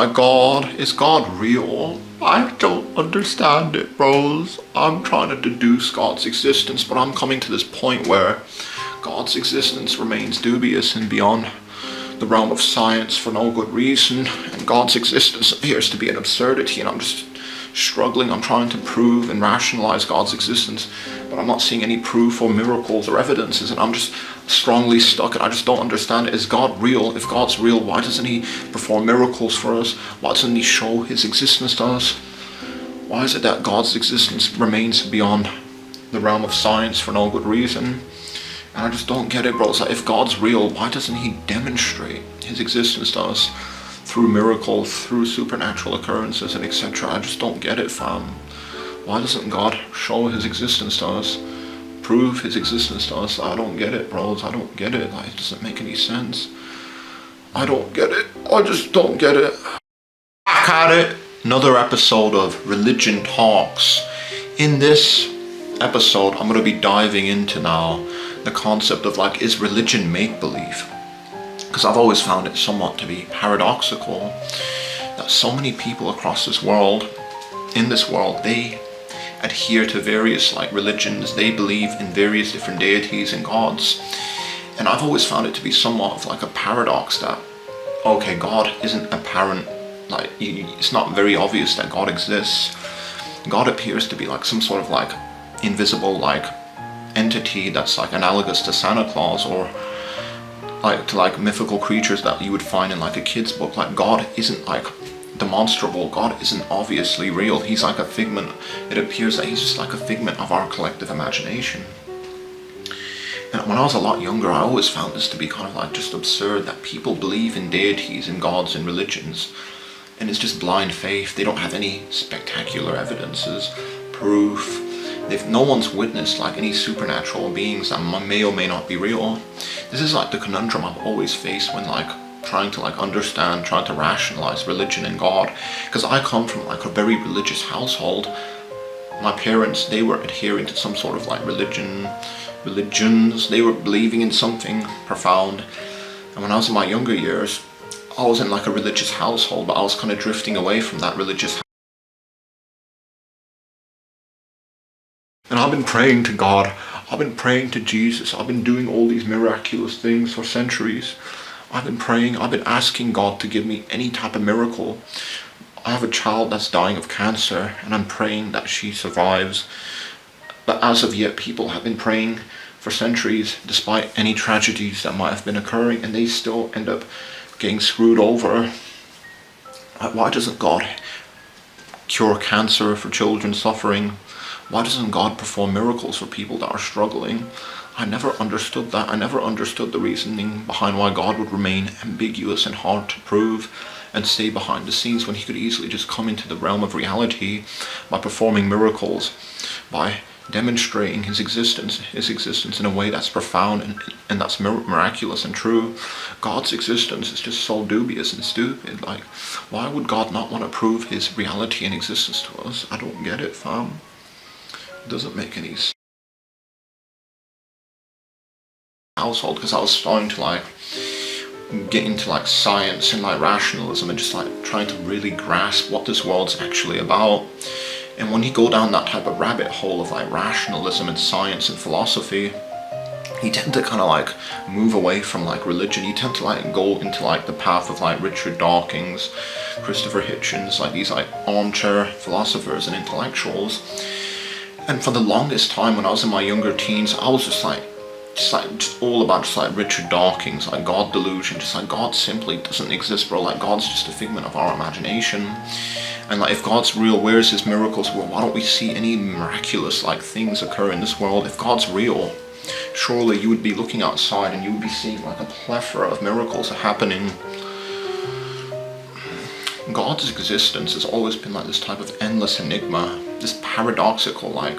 my God, is God real? I don't understand it, bros. I'm trying to deduce God's existence, but I'm coming to this point where God's existence remains dubious and beyond the realm of science for no good reason, and God's existence appears to be an absurdity, and I'm just struggling. I'm trying to prove and rationalize God's existence, but I'm not seeing any proof or miracles or evidences, and I'm just strongly stuck, and I just don't understand it. Is God real? If God's real, why doesn't he perform miracles for us? Why doesn't he show his existence to us? Why is it that God's existence remains beyond the realm of science for no good reason? And I just don't get it, bro. It's like, if God's real, why doesn't he demonstrate his existence to us through miracles, through supernatural occurrences, and etc.? I just don't get it, fam. Why doesn't God show his existence to us, prove his existence to us? I don't get it, bros. I don't get it. Like, it doesn't make any sense. I don't get it. I just don't get it. Back at it. Another episode of Religion Talks. In this episode, I'm going to be diving into now the concept of, like, is religion make-believe? Because I've always found it somewhat to be paradoxical that so many people across this world, in this world, they adhere to various, like, religions. They believe in various different deities and gods, and I've always found it to be somewhat of like a paradox that, okay, God isn't apparent, like, it's not very obvious that God exists. God appears to be like some sort of like invisible, like, entity that's like analogous to Santa Claus, or like to like mythical creatures that you would find in like a kid's book. Like, God isn't like demonstrable. God isn't obviously real. He's like a figment. It appears that he's just like a figment of our collective imagination. And when I was a lot younger, I always found this to be kind of like just absurd, that people believe in deities and gods and religions, and it's just blind faith. They don't have any spectacular evidences, proof. No one's witnessed like any supernatural beings that may or may not be real. This is like the conundrum I've always faced when like trying to like understand, trying to rationalize religion and God. Because I come from like a very religious household. My parents, they were adhering to some sort of like religions. They were believing in something profound. And when I was in my younger years, I was in like a religious household, but I was kind of drifting away from that religious. And I've been praying to God, I've been praying to Jesus, I've been doing all these miraculous things for centuries. I've been praying, I've been asking God to give me any type of miracle. I have a child that's dying of cancer, and I'm praying that she survives. But as of yet, people have been praying for centuries, despite any tragedies that might have been occurring, and they still end up getting screwed over. Why doesn't God cure cancer for children suffering? Why doesn't God perform miracles for people that are struggling? I never understood that. I never understood the reasoning behind why God would remain ambiguous and hard to prove and stay behind the scenes when he could easily just come into the realm of reality by performing miracles, by demonstrating his existence in a way that's profound and that's miraculous and true. God's existence is just so dubious and stupid. Like, why would God not want to prove his reality and existence to us? I don't get it, fam. It doesn't make any sense. Household, because I was starting to like get into like science and like rationalism and just like trying to really grasp what this world's actually about. And when you go down that type of rabbit hole of like rationalism and science and philosophy, you tend to kind of like move away from like religion. You tend to like go into like the path of like Richard Dawkins, Christopher Hitchens, like these like armchair philosophers and intellectuals. And for the longest time when I was in my younger teens, I was just all about just like Richard Dawkins, like God delusion, just like God simply doesn't exist, bro. Like, God's just a figment of our imagination. And like, if God's real, where's his miracles? Well, why don't we see any miraculous like things occur in this world? If God's real, surely you would be looking outside and you would be seeing like a plethora of miracles happening. God's existence has always been like this type of endless enigma, this paradoxical like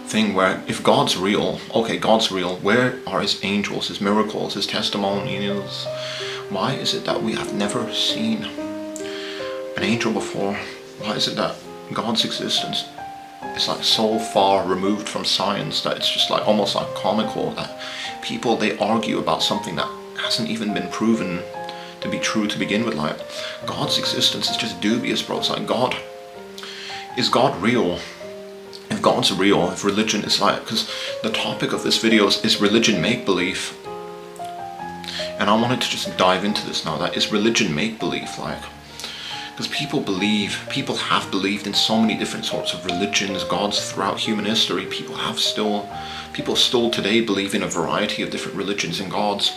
thing where if God's real, okay, God's real, where are his angels, his miracles, his testimonials? Why is it that we have never seen an angel before? Why is it that God's existence is like so far removed from science that it's just like almost like comical that people, they argue about something that hasn't even been proven to be true to begin with. Like, God's existence is just dubious, bro. It's like, is God real? If God's real, if religion is like, because the topic of this video is religion make-believe, and I wanted to just dive into this now. That is religion make-believe, like, because people have believed in so many different sorts of religions, gods throughout human history. People still today believe in a variety of different religions and gods.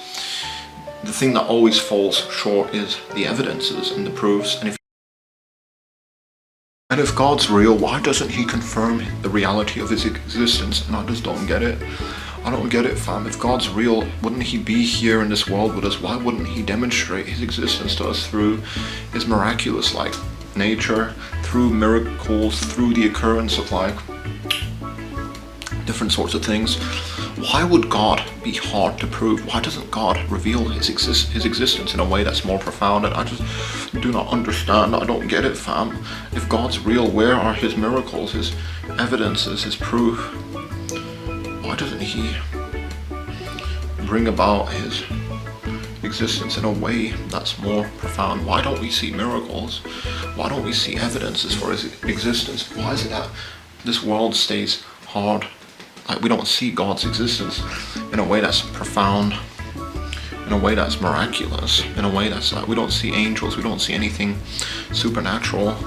The thing that always falls short is the evidences and the proofs. And if God's real, why doesn't he confirm the reality of his existence? And I just don't get it. I don't get it, fam. If God's real, wouldn't he be here in this world with us? Why wouldn't he demonstrate his existence to us through his miraculous, like, nature, through miracles, through the occurrence of, like, different sorts of things? Why would God be hard to prove? Why doesn't God reveal his existence in a way that's more profound? And I just do not understand. I don't get it, fam. If God's real, where are his miracles, his evidences, his proof? Why doesn't he bring about his existence in a way that's more profound? Why don't we see miracles? Why don't we see evidences for his existence? Why is it that this world stays hard? Like, we don't see God's existence in a way that's profound, in a way that's miraculous, in a way that's like, we don't see angels, we don't see anything supernatural.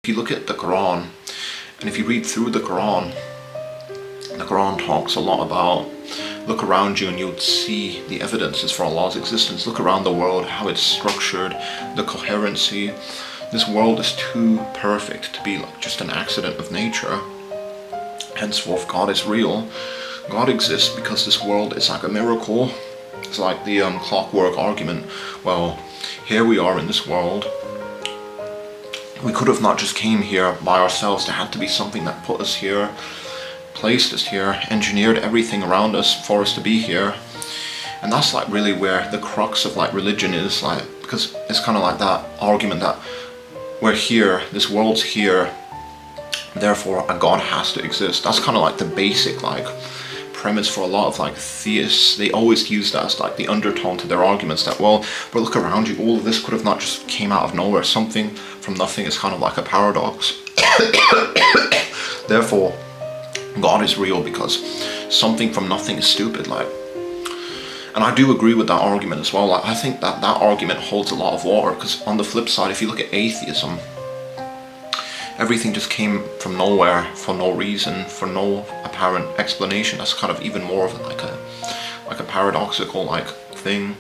If you look at the Quran, and if you read through the Quran talks a lot about, look around you and you'll see the evidences for Allah's existence. Look around the world, how it's structured, the coherency. This world is too perfect to be like just an accident of nature. Henceforth, God is real. God exists because this world is like a miracle. It's like the clockwork argument. Well, here we are in this world. We could have not just came here by ourselves. There had to be something that put us here, placed us here, engineered everything around us for us to be here. And that's like really where the crux of like religion is, like, because it's kind of like that argument that we're here, this world's here, therefore a God has to exist. That's kind of like the basic like premise for a lot of like theists. They always use that as like the undertone to their arguments, that, well, but look around you, all of this could have not just came out of nowhere. Something from nothing is kind of like a paradox. Therefore, God is real because something from nothing is stupid. Like, and I do agree with that argument as well. Like, I think that argument holds a lot of water, because on the flip side, if you look at atheism, everything just came from nowhere, for no reason, for no apparent explanation. That's kind of even more of like a paradoxical like thing.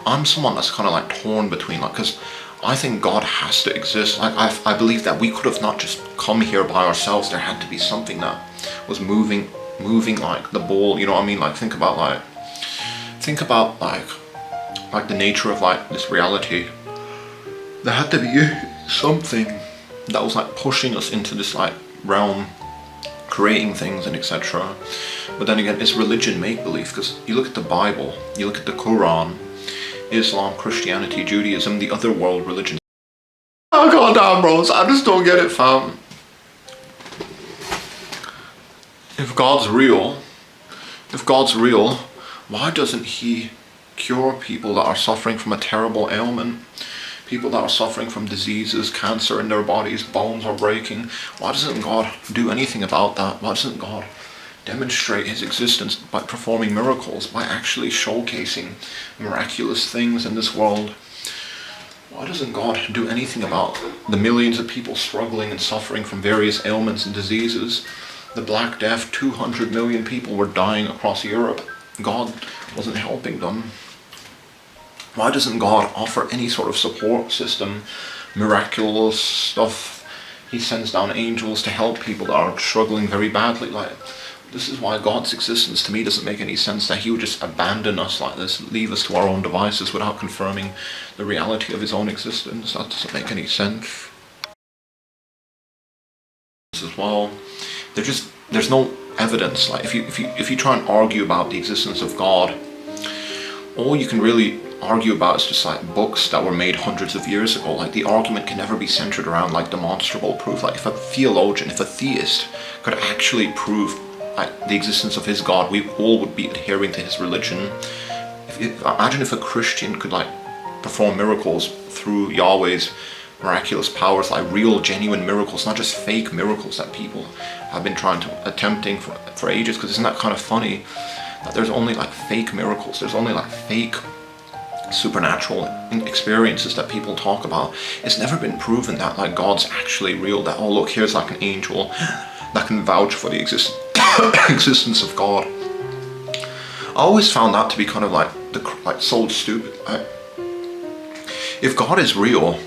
I'm someone that's kind of like torn between, like, because I think God has to exist. Like, I believe that we could have not just come here by ourselves. There had to be something that was moving like the ball. You know what I mean? Like, think about like the nature of like this reality. There had to be something that was like pushing us into this like realm, creating things and etc. But then again, it's religion make-believe, because you look at the Bible, you look at the Quran, Islam, Christianity, Judaism, the other world religions. Oh god damn, bros, I just don't get it, fam. If God's real, why doesn't he cure people that are suffering from a terrible ailment? People that are suffering from diseases, cancer in their bodies, bones are breaking. Why doesn't God do anything about that? Why doesn't God demonstrate his existence by performing miracles, by actually showcasing miraculous things in this world? Why doesn't God do anything about the millions of people struggling and suffering from various ailments and diseases? The Black Death, 200 million people were dying across Europe. God wasn't helping them. Why doesn't God offer any sort of support system, miraculous stuff? He sends down angels to help people that are struggling very badly. Like, this is why God's existence to me doesn't make any sense, that he would just abandon us like this, leave us to our own devices without confirming the reality of his own existence. That doesn't make any sense. As well, there's no evidence. Like, if you try and argue about the existence of God, all you can really argue about is just like books that were made hundreds of years ago. Like, the argument can never be centered around like demonstrable proof. Like, if a theologian, if a theist could actually prove like the existence of his God, we all would be adhering to his religion. Imagine if a Christian could like perform miracles through Yahweh's miraculous powers, like real, genuine miracles, not just fake miracles that people have been attempting for ages. Because isn't that kind of funny that there's only like fake miracles, there's only like fake supernatural experiences that people talk about. It's never been proven that like God's actually real, that oh look, here's like an angel that can vouch for the existence of God. I always found that to be kind of like so stupid. If God is real,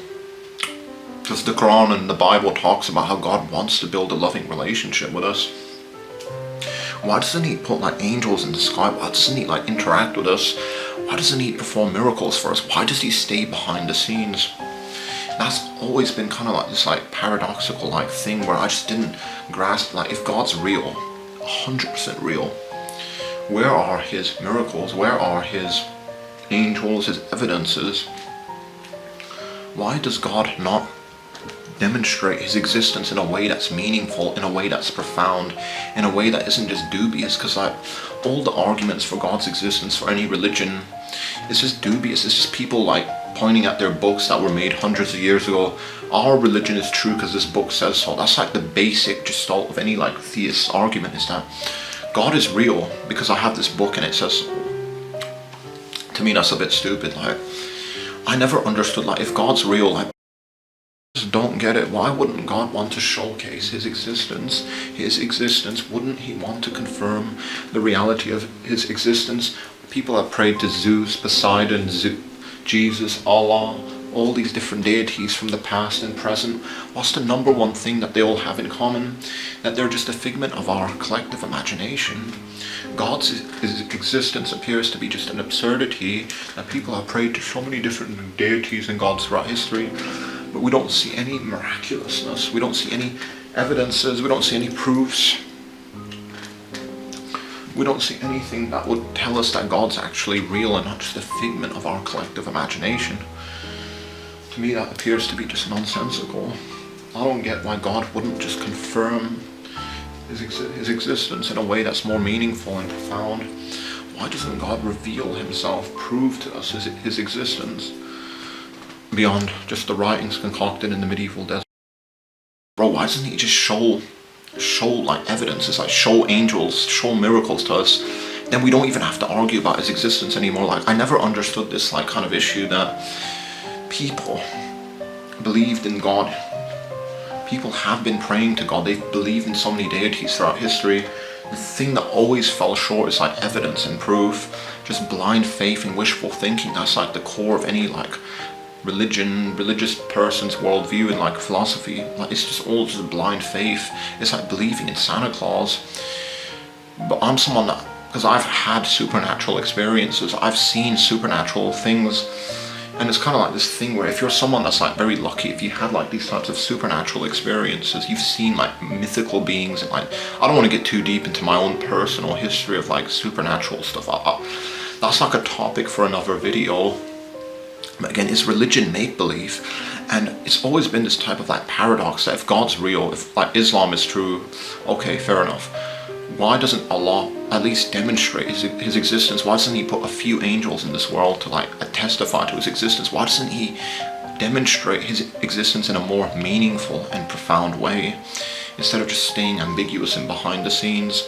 because the Quran and the Bible talks about how God wants to build a loving relationship with us, why doesn't he put like angels in the sky? Why doesn't he like interact with us? Why doesn't he perform miracles for us? Why does he stay behind the scenes? That's always been kind of like this like paradoxical like thing where I just didn't grasp, like if God's real, 100% real, where are his miracles? Where are his angels, his evidences? Why does God not demonstrate his existence in a way that's meaningful, in a way that's profound, in a way that isn't just dubious? Because like all the arguments for God's existence for any religion, it's just dubious. It's just people like pointing at their books that were made hundreds of years ago. Our religion is true because this book says so. That's like the basic gestalt of any like theist argument, is that God is real because I have this book and it says so. To me that's a bit stupid. Like I never understood, like if God's real, like just don't get it. Why wouldn't God want to showcase his existence? Wouldn't he want to confirm the reality of his existence? People have prayed to Zeus, Poseidon, Jesus, Allah, all these different deities from the past and present. What's the number one thing that they all have in common? That they're just a figment of our collective imagination. God's existence appears to be just an absurdity, that people have prayed to so many different deities in God's throughout history, but we don't see any miraculousness, we don't see any evidences, we don't see any proofs. We don't see anything that would tell us that God's actually real and not just a figment of our collective imagination. To me that appears to be just nonsensical. I don't get why God wouldn't just confirm his existence in a way that's more meaningful and profound. Why doesn't God reveal himself, prove to us his existence beyond just the writings concocted in the medieval desert? Bro, why doesn't he just show like evidences, like show angels, show miracles to us? Then we don't even have to argue about his existence anymore. Like I never understood this like kind of issue that people believed in God. People have been praying to God. They've believed in so many deities throughout history. The thing that always fell short is like evidence and proof. Just blind faith and wishful thinking. That's like the core of any like religious person's worldview and like philosophy. Like it's just all just blind faith. It's like believing in Santa Claus. But I'm someone that, because I've had supernatural experiences, I've seen supernatural things, and it's kind of like this thing where if you're someone that's like very lucky, if you had like these types of supernatural experiences, you've seen like mythical beings, and like I don't want to get too deep into my own personal history of like supernatural stuff. That's like a topic for another video. But again, is religion make-believe? And it's always been this type of like paradox that if God's real, if like Islam is true, okay, fair enough. Why doesn't Allah at least demonstrate his existence? Why doesn't he put a few angels in this world to like testify to his existence? Why doesn't he demonstrate his existence in a more meaningful and profound way, instead of just staying ambiguous and behind the scenes?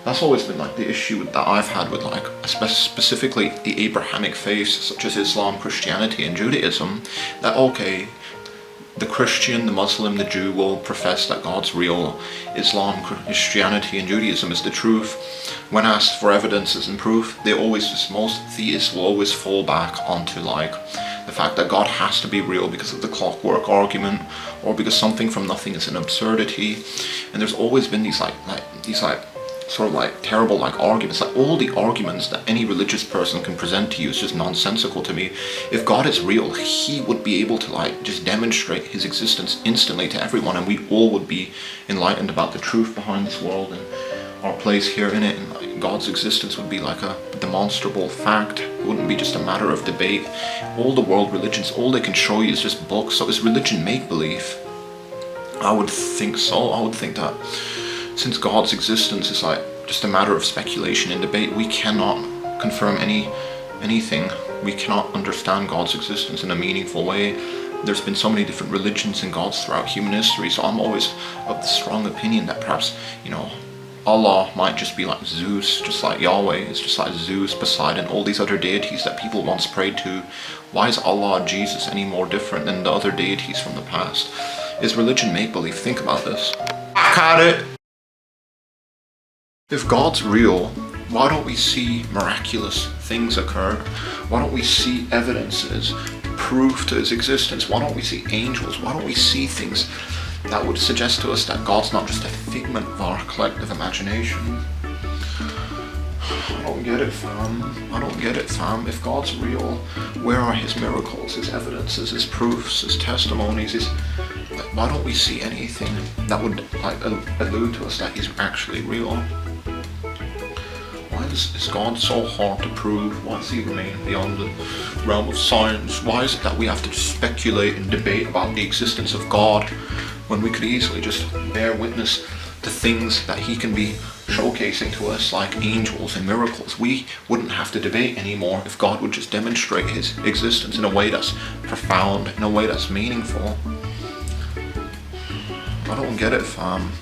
That's always been like the issue that I've had with like specifically the Abrahamic faiths such as Islam, Christianity and Judaism. That okay, the Christian, the Muslim, the Jew will profess that God's real. Islam, Christianity and Judaism is the truth. When asked for evidences and proof, most theists will always fall back onto like the fact that God has to be real because of the clockwork argument, or because something from nothing is an absurdity. And there's always been these sort of like terrible like arguments. Like all the arguments that any religious person can present to you is just nonsensical to me. If God is real, he would be able to like just demonstrate his existence instantly to everyone, and we all would be enlightened about the truth behind this world and our place here in it, and like God's existence would be like a demonstrable fact. It wouldn't be just a matter of debate. All the world religions, all they can show you is just books. So is religion make-believe? I would think so. I would think that since God's existence is like just a matter of speculation and debate, we cannot confirm any anything. We cannot understand God's existence in a meaningful way. There's been so many different religions and gods throughout human history, so I'm always of the strong opinion that perhaps, Allah might just be like Zeus, just like Yahweh is just like Zeus, Poseidon, all these other deities that people once prayed to. Why is Allah, Jesus, any more different than the other deities from the past? Is religion make-believe? Think about this. Got it! If God's real, why don't we see miraculous things occur? Why don't we see evidences, proof to his existence? Why don't we see angels? Why don't we see things that would suggest to us that God's not just a figment of our collective imagination? I don't get it, fam. I don't get it, fam. If God's real, where are his miracles, his evidences, his proofs, his testimonies? Why don't we see anything that would allude to us that he's actually real? Why is God so hard to prove? Why does he remain beyond the realm of science? Why is it that we have to speculate and debate about the existence of God when we could easily just bear witness to things that he can be showcasing to us, like angels and miracles? We wouldn't have to debate anymore if God would just demonstrate his existence in a way that's profound, in a way that's meaningful. I don't get it, fam.